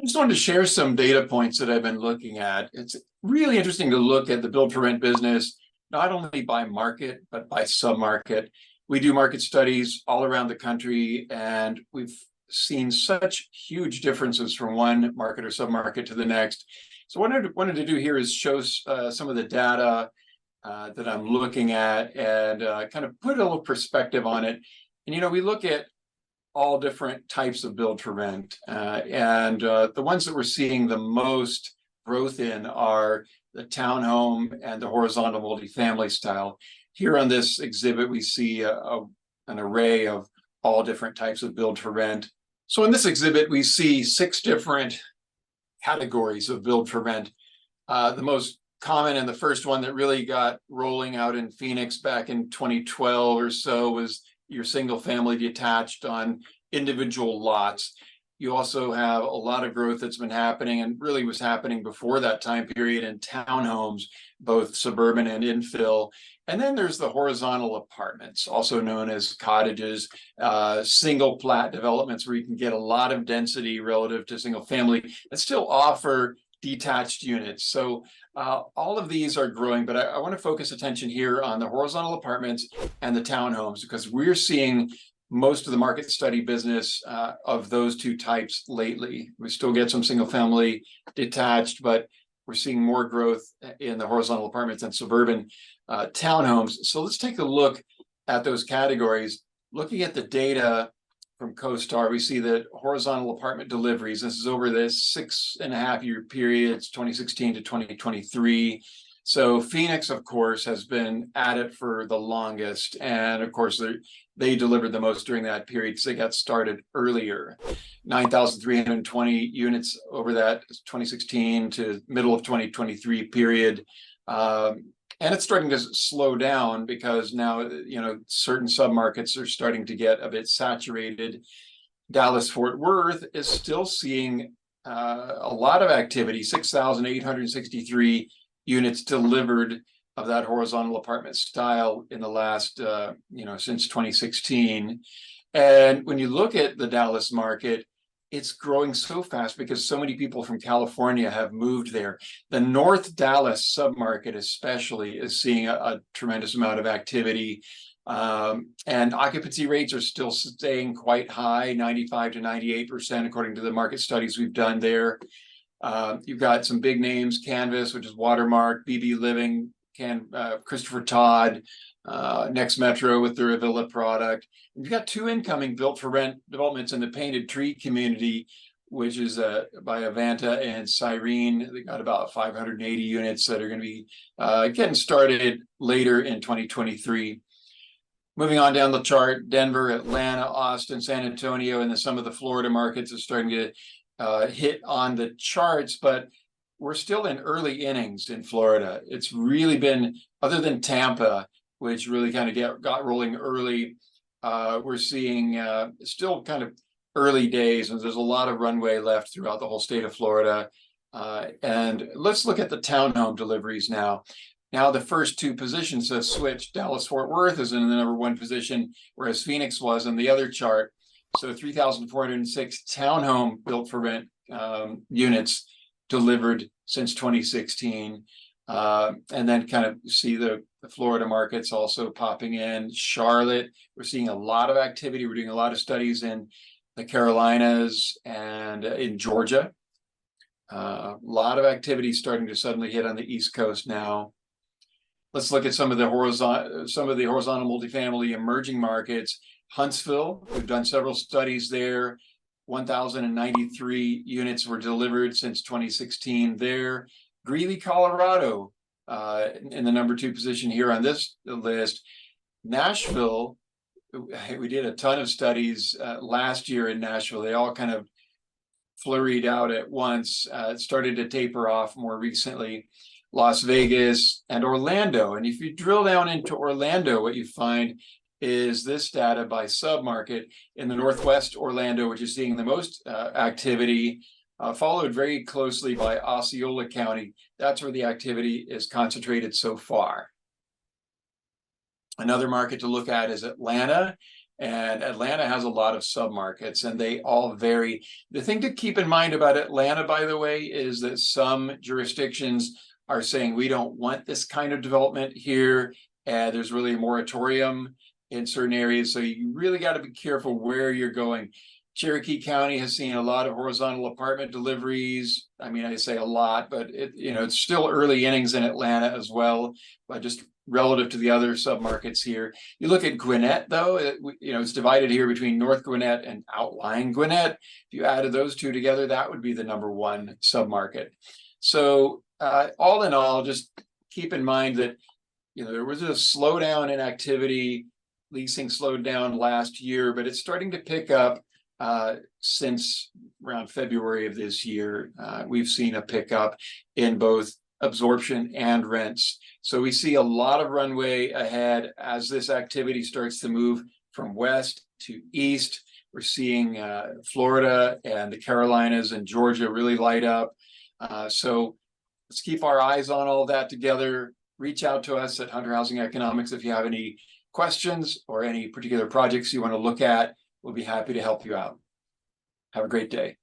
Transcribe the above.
I just wanted to share some data points that I've been looking at. It's really interesting to look at the build for rent business, not only by market, but by submarket. We do market studies all around the country, and we've seen such huge differences from one market or submarket to the next. So what I wanted to do here is show some of the data that I'm looking at and kind of put a little perspective on it. And we look at all different types of build for rent. And the ones that we're seeing the most growth in are the townhome and the horizontal multifamily style. Here on this exhibit, we see an array of all different types of build for rent. So in this exhibit, we see 6 different categories of build for rent. The most common and the first one that really got rolling out in Phoenix back in 2012 or so was your single family detached on individual lots. You also have a lot of growth that's been happening and really was happening before that time period in townhomes, both suburban and infill. And then there's the horizontal apartments, also known as cottages, single plat developments where you can get a lot of density relative to single family and still offer detached units. So all of these are growing, but I want to focus attention here on the horizontal apartments and the townhomes because we're seeing most of the market study business of those 2 types lately. We still get some single family detached, but we're seeing more growth in the horizontal apartments and suburban townhomes. So let's take a look at those categories. Looking at the data from CoStar, we see that horizontal apartment deliveries, this is over this 6.5-year period, 2016 to 2023. So Phoenix, of course, has been at it for the longest. And of course, they delivered the most during that period because they got started earlier. 9,320 units over that 2016 to middle of 2023 period. And it's starting to slow down because now, certain submarkets are starting to get a bit saturated. Dallas-Fort Worth is still seeing a lot of activity, 6,863 units delivered of that horizontal apartment style in the last, since 2016. And when you look at the Dallas market, it's growing so fast because so many people from California have moved there. The North Dallas submarket especially is seeing a tremendous amount of activity. And occupancy rates are still staying quite high, 95 to 98%, according to the market studies we've done there. You've got some big names, Canvas, which is Watermark, BB Living, Christopher Todd, Next Metro with their Avila product. You've got 2 incoming built for rent developments in the Painted Tree community, which is by Avanta and Cyrene. They got about 580 units that are going to be getting started later in 2023. Moving on down the chart, Denver, Atlanta, Austin, San Antonio, and then some of the Florida markets are starting to hit on the charts, but we're still in early innings in Florida. It's really been, other than Tampa, which really kind of got rolling early, we're seeing still kind of early days, and there's a lot of runway left throughout the whole state of Florida. And let's look at the townhome deliveries now. Now the first 2 positions have switched. Dallas-Fort Worth is in the number 1 position, whereas Phoenix was on the other chart. So 3,406 townhome built for rent units delivered since 2016. And then kind of see the Florida markets also popping in. Charlotte, we're seeing a lot of activity. We're doing a lot of studies in the Carolinas and in Georgia. A lot of activity starting to suddenly hit on the East Coast now. Let's look at some of the horizontal multifamily emerging markets. Huntsville, we've done several studies there. 1,093 units were delivered since 2016 there. Greeley, Colorado, in the number 2 position here on this list. Nashville, we did a ton of studies last year in Nashville. They all kind of flurried out at once. It started to taper off more recently. Las Vegas and Orlando. And if you drill down into Orlando, what you find is this data by submarket. In the Northwest Orlando, which is seeing the most activity, followed very closely by Osceola County. That's where the activity is concentrated so far. Another market to look at is Atlanta. And Atlanta has a lot of submarkets, and they all vary. The thing to keep in mind about Atlanta, by the way, is that some jurisdictions are saying we don't want this kind of development here, and there's really a moratorium in certain areas. So you really got to be careful where you're going. Cherokee County has seen a lot of horizontal apartment deliveries. I mean, I say a lot, but it's still early innings in Atlanta as well, but just relative to the other submarkets here. You look at Gwinnett, though, it's divided here between North Gwinnett and outlying Gwinnett. If you added those two together, that would be the #1 submarket. So all in all, just keep in mind that there was a slowdown in activity. Leasing slowed down last year, but it's starting to pick up since around February of this year. We've seen a pickup in both absorption and rents. So we see a lot of runway ahead as this activity starts to move from west to east. We're seeing Florida and the Carolinas and Georgia really light up. So let's keep our eyes on all that together. Reach out to us at Hunter Housing Economics if you have any questions or any particular projects you want to look at. We'll be happy to help you out. Have a great day.